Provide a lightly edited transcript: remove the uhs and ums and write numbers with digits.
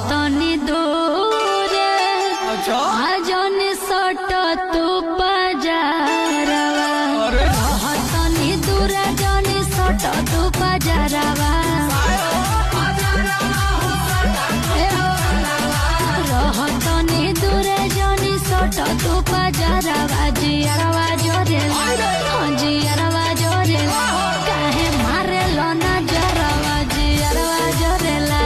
तनी दूरे आजन सट तू पजारवा तनी दूरे जनी सट तू पजारवा तनी दूरे जनी सट तू पजारवा जियरवा जोरेला जियरवा जोरेला काहे मारे लो ना जरवा जियरवा जोरेला